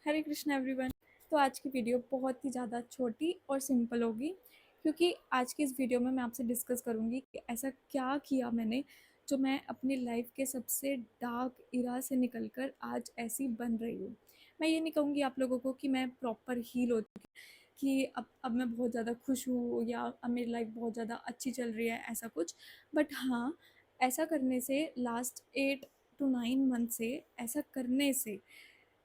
हरे Krishna everyone. तो आज की वीडियो बहुत ही ज़्यादा छोटी और सिंपल होगी, क्योंकि आज की इस वीडियो में मैं आपसे डिस्कस करूँगी कि ऐसा क्या किया मैंने जो मैं अपनी लाइफ के सबसे डार्क इरा से निकल कर आज ऐसी बन रही हूँ। मैं ये नहीं कहूँगी आप लोगों को कि मैं प्रॉपर हील हो चुकी, कि अब मैं बहुत ज़्यादा खुश हूँ या अब मेरी लाइफ बहुत ज़्यादा अच्छी चल रही है, ऐसा कुछ। बट हाँ, ऐसा करने से लास्ट 8 to 9 मंथ से ऐसा करने से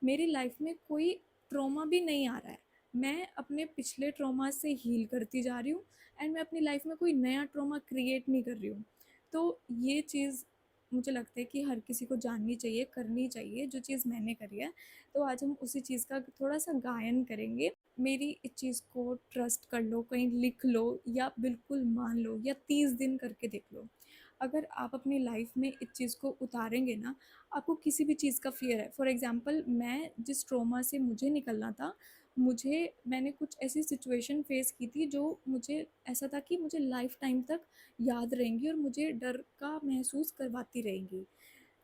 मेरी लाइफ में कोई ट्रॉमा भी नहीं आ रहा है। मैं अपने पिछले ट्रॉमा से हील करती जा रही हूँ एंड मैं अपनी लाइफ में कोई नया ट्रॉमा क्रिएट नहीं कर रही हूँ। तो ये चीज़ मुझे लगता है कि हर किसी को जाननी चाहिए, करनी चाहिए, जो चीज़ मैंने करी है। तो आज हम उसी चीज़ का थोड़ा-सा गायन करेंगे। मेरी इस चीज़ को ट्रस्ट कर लो, कहीं लिख लो या बिल्कुल मान लो या 30 दिन करके देख लो। अगर आप अपनी लाइफ में इस चीज़ को उतारेंगे ना, आपको किसी भी चीज़ का फ़ियर है। फॉर एग्ज़ाम्पल, मैं जिस ट्रॉमा से मुझे निकलना था, मैंने कुछ ऐसी सिचुएशन फ़ेस की थी जो मुझे ऐसा था कि मुझे लाइफ़ टाइम तक याद रहेंगी और मुझे डर का महसूस करवाती रहेंगी।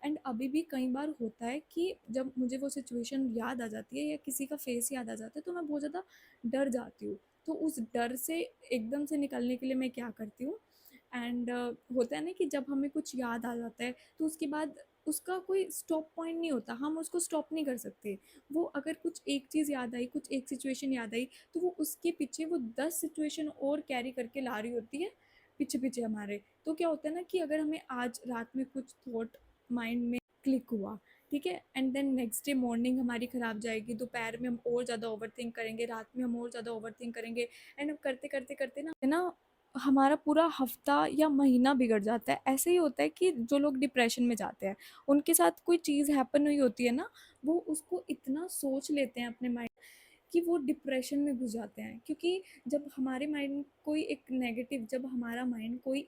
एंड अभी भी कई बार होता है कि जब मुझे वो सिचुएशन याद आ जाती है या किसी का फेस याद आ जाता है, तो मैं बहुत ज़्यादा डर जाती हूँ। तो उस डर से एकदम से निकलने के लिए मैं क्या करती हूँ, एंड होता है ना कि जब हमें कुछ याद आ जाता है तो उसके बाद उसका कोई स्टॉप पॉइंट नहीं होता, हम उसको स्टॉप नहीं कर सकते। वो अगर कुछ एक चीज़ याद आई, कुछ एक सिचुएशन याद आई, तो वो उसके पीछे वो 10 सिचुएशन और कैरी करके ला रही होती है पीछे पीछे हमारे। तो क्या होता है ना कि अगर हमें आज रात में कुछ थॉट माइंड में क्लिक हुआ, ठीक है, and then next day morning हमारी ख़राब जाएगी, दोपहर में हम और ज़्यादा ओवर थिंक करेंगे, रात में हम और ज़्यादा ओवर थिंक करेंगे, एंड अब करते करते करते ना हमारा पूरा हफ्ता या महीना बिगड़ जाता है। ऐसे ही होता है कि जो लोग डिप्रेशन में जाते हैं, उनके साथ कोई चीज़ हैपन हुई होती है ना, वो उसको इतना सोच लेते हैं अपने माइंड कि वो डिप्रेशन में घुस जाते हैं। क्योंकि जब हमारा माइंड कोई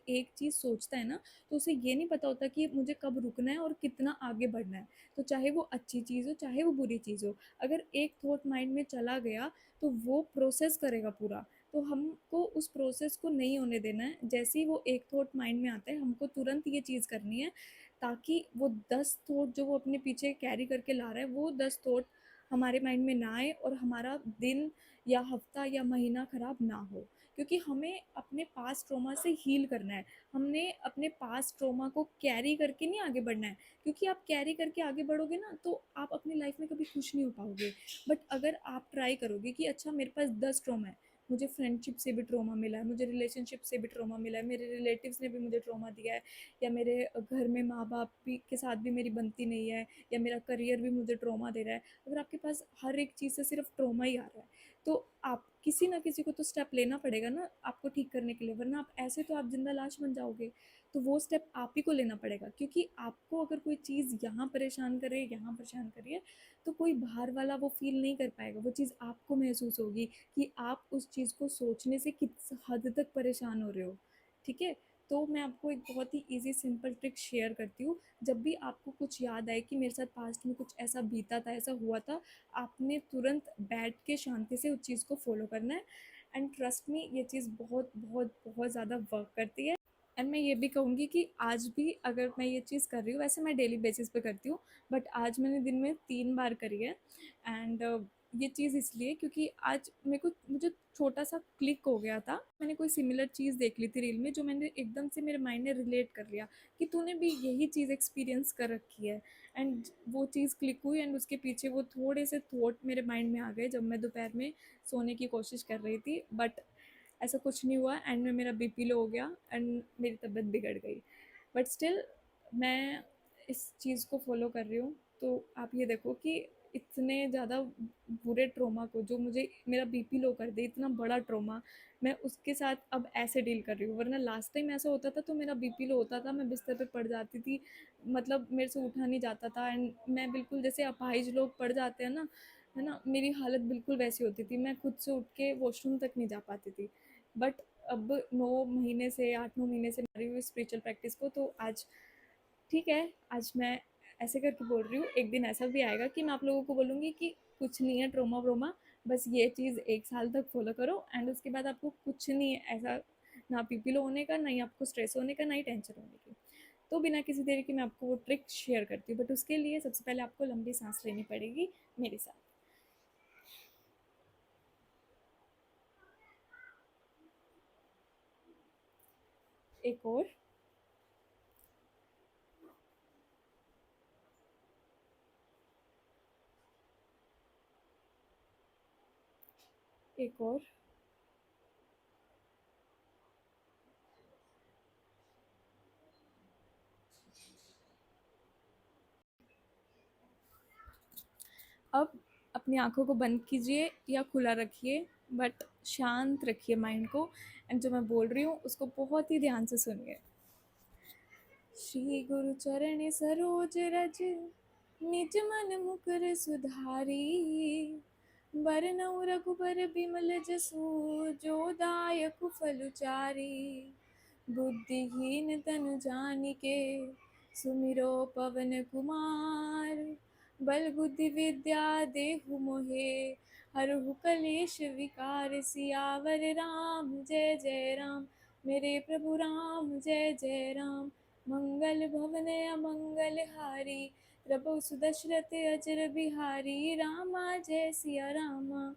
एक चीज़ सोचता है ना, तो उसे ये नहीं पता होता कि मुझे कब रुकना है और कितना आगे बढ़ना है। तो चाहे वो अच्छी चीज़ हो, चाहे वो बुरी चीज़ हो, अगर एक थॉट माइंड में चला गया, तो वो प्रोसेस करेगा पूरा। तो हमको उस प्रोसेस को नहीं होने देना है। जैसे ही वो एक थॉट माइंड में आता है, हमको तुरंत ये चीज़ करनी है, ताकि वो 10 थॉट जो वो अपने पीछे कैरी करके ला रहा है, वो 10 थॉट हमारे माइंड में ना आए और हमारा दिन या हफ्ता या महीना ख़राब ना हो। क्योंकि हमें अपने पास्ट ट्रॉमा से हील करना है। हमने अपने पास्ट ट्रॉमा को कैरी करके नहीं आगे बढ़ना है। क्योंकि आप कैरी करके आगे बढ़ोगे ना, तो आप अपनी लाइफ में कभी खुश नहीं हो पाओगे। बट अगर आप ट्राई करोगे कि अच्छा, मेरे पास 10 ट्रॉमा है, मुझे फ्रेंडशिप से भी ट्रॉमा मिला है, मुझे रिलेशनशिप से भी ट्रॉमा मिला है, मेरे रिलेटिव्स ने भी मुझे ट्रॉमा दिया है, या मेरे घर में माँ बाप भी के साथ भी मेरी बनती नहीं है, या मेरा करियर भी मुझे ट्रॉमा दे रहा है। अगर आपके पास हर एक चीज़ से सिर्फ ट्रॉमा ही आ रहा है, तो आप किसी ना किसी को तो स्टेप लेना पड़ेगा ना आपको ठीक करने के लिए, वरना आप ऐसे तो आप जिंदा लाश बन जाओगे। तो वो स्टेप आप ही को लेना पड़ेगा, क्योंकि आपको अगर कोई चीज़ यहाँ परेशान करे, यहाँ परेशान करिए, तो कोई बाहर वाला वो फील नहीं कर पाएगा। वो चीज़ आपको महसूस होगी कि आप उस चीज़ को सोचने से किस हद तक परेशान हो रहे हो। ठीक है। तो मैं आपको एक बहुत ही ईजी सिंपल ट्रिक शेयर करती हूँ। जब भी आपको कुछ याद आए कि मेरे साथ पास्ट में कुछ ऐसा बीता था, ऐसा हुआ था, आपने तुरंत बैठ के शांति से उस चीज़ को फॉलो करना है। एंड ट्रस्ट मी, ये चीज़ बहुत बहुत बहुत ज़्यादा वर्क करती है। एंड मैं ये भी कहूँगी कि आज भी अगर मैं ये चीज़ कर रही हूँ, वैसे मैं डेली बेसिस पे करती हूँ, बट आज मैंने दिन में 3 बार करी है। एंड ये चीज़ इसलिए क्योंकि आज मुझे छोटा सा क्लिक हो गया था। मैंने कोई सिमिलर चीज़ देख ली थी रील में, जो मैंने एकदम से मेरे माइंड ने रिलेट कर लिया कि तूने भी यही चीज़ एक्सपीरियंस कर रखी है। एंड वो चीज़ क्लिक हुई, एंड उसके पीछे वो थोड़े से थॉट मेरे माइंड में आ गए जब मैं दोपहर में सोने की कोशिश कर रही थी। बट ऐसा कुछ नहीं हुआ, एंड में मेरा बीपी लो हो गया एंड मेरी तबीयत बिगड़ गई। बट स्टिल मैं इस चीज़ को फॉलो कर रही हूँ। तो आप ये देखो कि इतने ज़्यादा बुरे ट्रॉमा को, जो मुझे मेरा बीपी लो कर दे, इतना बड़ा ट्रॉमा, मैं उसके साथ अब ऐसे डील कर रही हूँ। वरना लास्ट टाइम ऐसा होता था तो मेरा बीपी लो होता था, मैं बिस्तर पे पड़ जाती थी, मतलब मेरे से उठा नहीं जाता था, एंड मैं बिल्कुल जैसे अपाहिज लोग पड़ जाते हैं ना, है ना, मेरी हालत बिल्कुल वैसी होती थी। मैं खुद से उठ के वॉशरूम तक नहीं जा पाती थी। बट अब 9 महीने से, 8-9 महीने से कर रही हूँ स्पिरिचुअल प्रैक्टिस को, तो आज ठीक है। आज मैं ऐसे करके बोल रही हूँ, एक दिन ऐसा भी आएगा कि मैं आप लोगों को बोलूँगी कि कुछ नहीं है ट्रोमा व्रोमा, बस ये चीज़ 1 साल तक फॉलो करो, एंड उसके बाद आपको कुछ नहीं है ऐसा, ना बीपी लो होने का, ना ही आपको स्ट्रेस होने का, ना ही टेंशन होने की। तो बिना किसी देरी के मैं आपको वो ट्रिक शेयर करती हूँ, बट उसके लिए सबसे पहले आपको लंबी सांस लेनी पड़ेगी मेरे साथ। एक और। एक और। अब अपनी आँखों को बंद कीजिए या खुला रखिए, बट शांत रखिए माइंड को, एंड जो मैं बोल रही हूँ उसको बहुत ही ध्यान से सुनिए। श्री गुरु चरण सरोज रज निज मन मुकुर सुधारी, बरनउँ रघुबर बिमल जसु जो दायक फल चारि। बुद्धिहीन तनु जानिके सुमिरो पवन कुमार, बल बुद्धि विद्या देहु मोहे हरहु कलेश विकार। सियावर राम जय जय राम, मेरे प्रभु राम जय जय राम। मंगल भवन अमंगल हारी, प्रभु सुदशरथ अजर बिहारी। रामा जय सिया रामा,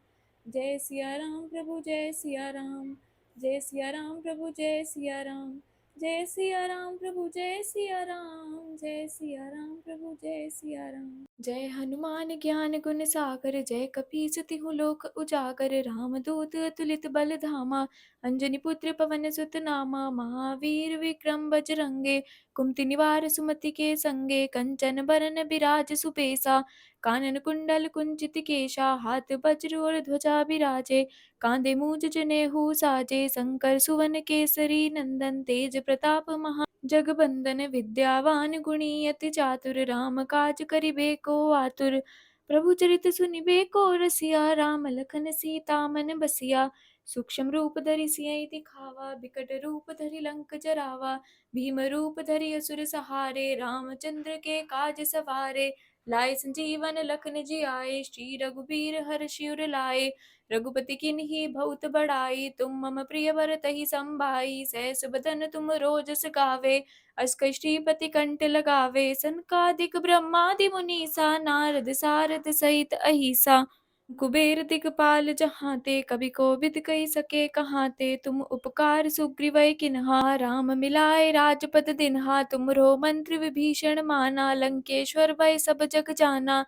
जय सिया राम प्रभु जय सिया राम, जय सिया राम प्रभु जय सिया राम, जय सिया राम प्रभु जय सिया राम, जय सिया राम प्रभु जय सिया राम। जय हनुमान ज्ञान गुण सागर, जय कपीस तिहु लोक उजागर। रामदूत अतुलित बल धामा, अंजनी पुत्र पवन सुत नामा। महावीर विक्रम बजरंगे, कुमति निवार सुमति के संगे। कंचन बरन बिराज सुबेसा, कानन कुंडल कुंचित केशा। हाथ वज्र और ध्वजा बिराजे, कांधे मूज जनेऊ साजे। शंकर सुवन केसरी नंदन, तेज प्रताप महा जगबंदन। विद्यावान गुणी अति चातुर, राम काज करिबे को आतुर। प्रभु चरित सुनिबे को रसिया, राम लखन सीता मन बसिया। सूक्ष्म रूप धरि सियहि दिखावा, बिकट रूप धरि लंक जरावा। भीम रूप धरि असुर सहारे, रामचंद्र के काज सवारे। लाए संजीवन लखन जियाए, श्री रघुबीर हर्षि उर लाए। रघुपति किन्ही बहुत बड़ाई, तुम मम प्रिय भरतहि संभाई। सहस बदन तुम रोजस गावे, अस श्रीपति कंठ लगावे। सनकादिक ब्रह्मादि मुनीसा, नारद सारद सहित अहिसा। कुबेर दिगपाल जहाँ ते, कभी कोविद कही सके कहाँ ते। तुम उपकार सुग्रीव किन्हा, राम मिलाए राजपद दिन्हा। तुमरो मंत्र विभीषण माना, लंकेश्वर भय सब जग जाना।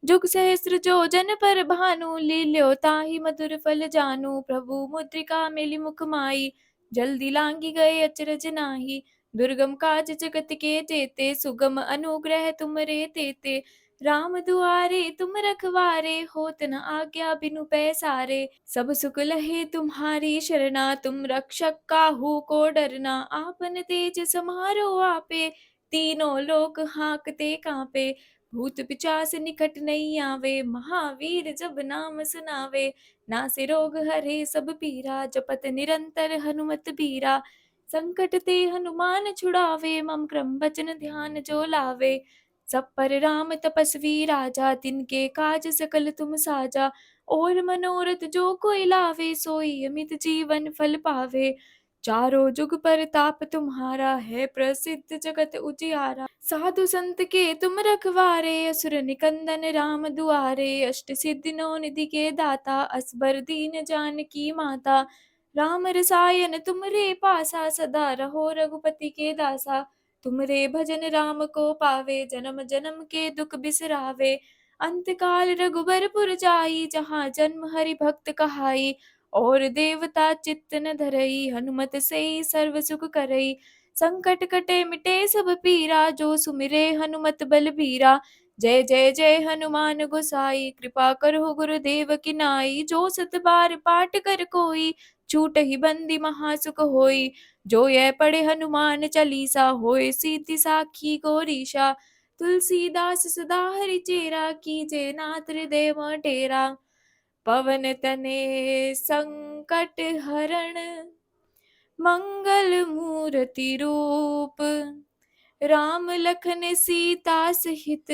जुग सहस्र जो जन पर भानु, लील्यो ताहि मधुर फल जानू। प्रभु मुद्रिका मेलि मुख माही, जल्दी लांगी गए अचरज नाही। दुर्गम काज जगत के जेते, सुगम अनुग्रह तुम रे तेते। राम दुआरे तुम रखवारे, होत न आज्ञा बिनु पैसारे। सब सुख लहे तुम्हारी शरणा, तुम रक्षक काहू को डरना। आपन तेज समारो आपे, तीनों लोक हांकते कांपे। भूत पिचास निकट नहीं आवे, महावीर जब नाम सुनावे। नासे रोग हरे सब पीरा, जपत निरंतर हनुमत बीरा। संकट ते हनुमान छुड़ावे, मम क्रम बचन ध्यान जो लावे। सब पर राम तपस्वी राजा, तिनके काज सकल तुम साजा। और मनोरथ जो कोई लावे, सोई अमित जीवन फल पावे। चारों जुग परताप तुम्हारा, है प्रसिद्ध जगत उजियारा। साधु संत के तुम रखवारे, असुर निकंदन राम दुआरे। अष्ट सिद्धि नौ निधि के दाता, असबर दीन जानकी माता। राम रसायन तुम रे पासा, सदा रहो रघुपति के दासा। तुम रे भजन राम को पावे, जन्म जन्म के दुख बिसरावे। अंत काल रघुबरपुर जाई, जहाँ जन्म हरि भक्त कहाई। और देवता चित्त न धरई, हनुमत से सर्व सुख करई। संकट कटे मिटे सब पीरा, जो सुमिरे हनुमत बलबीरा। जय जय जय हनुमान गोसाई, कृपा करो गुरुदेव की नाई। जो सत बार पाठ कर कोई, छूट ही बंदी महासुख होई। जो यह पढ़े हनुमान चालीसा, होए सीति साखी गौरीशा। तुलसीदास सदा हरि चेरा, कीजे नाथ हृदय डेरा। पवन तने संकट हरण, मंगल मूर्ति रूप। राम लखन सीता सहित,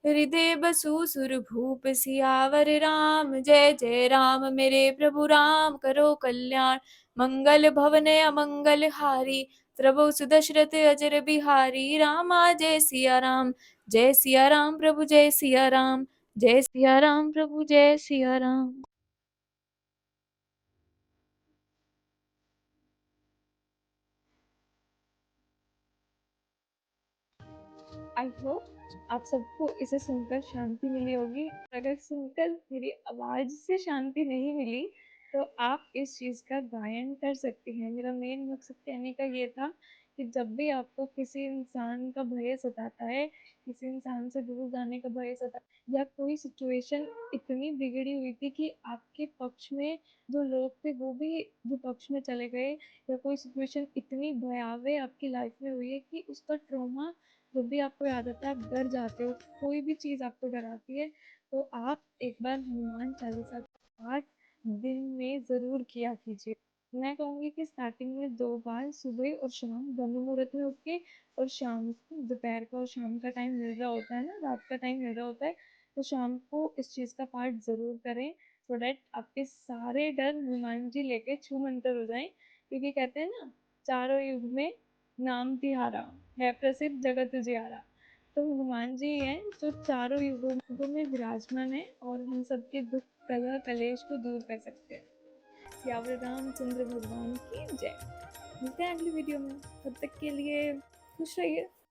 हृदय बसु सुरभूप। सियावर राम जय जय राम, मेरे प्रभु राम करो कल्याण। मंगल भवन अमंगल हारी, प्रभु सुदशरथ अजर बिहारी। रामा जय सिया राम, जय सिया राम प्रभु जय सिया राम, जय सिया राम प्रभु जय सिया राम। आई होप आप सबको इसे सुनकर शांति मिली होगी। अगर सुनकर मेरी आवाज़ से शांति नहीं मिली, तो आप इस चीज़ का गायन कर सकती हैं। मेरा मेन मकसद कहने का ये था कि जब भी आपको किसी इंसान का भय सताता है, किसी इंसान से दूर जाने का भय सता या कोई सिचुएशन इतनी बिगड़ी हुई थी कि आपके पक्ष में जो लोग थे वो भी विपक्ष में चले गए, या कोई सिचुएशन इतनी भयावह आपकी लाइफ में हुई है कि उसका ट्रॉमा जब भी आपको याद आता है आप डर जाते हो, कोई भी चीज़ आपको डराती है, तो आप एक बार हनुमान चालीसा का पाठ दिन में ज़रूर किया कीजिए। मैं कहूँगी कि स्टार्टिंग में 2 बार सुबह और शाम दोनों मुहूर्त में उठ के, और शाम को दोपहर का और शाम का टाइम मिल रहा होता है ना, रात का टाइम मिल रहा होता है, तो शाम को इस चीज़ का पाठ ज़रूर करें, सो दैट आपके सारे डर हनुमान जी लेके छूमंतर हो जाएँ। क्योंकि कहते हैं ना, चारों युग में नाम तिहारा है प्रसिद्ध जगत उजियारा। तो हनुमान जी हैं जो चारों युगों में विराजमान है और हम सबके दुख कलह कलेश को दूर कर सकते हैं। सियावर रामचंद्र भगवान की जय। मिलते हैं अगली वीडियो में, तब तक के लिए खुश रहिए।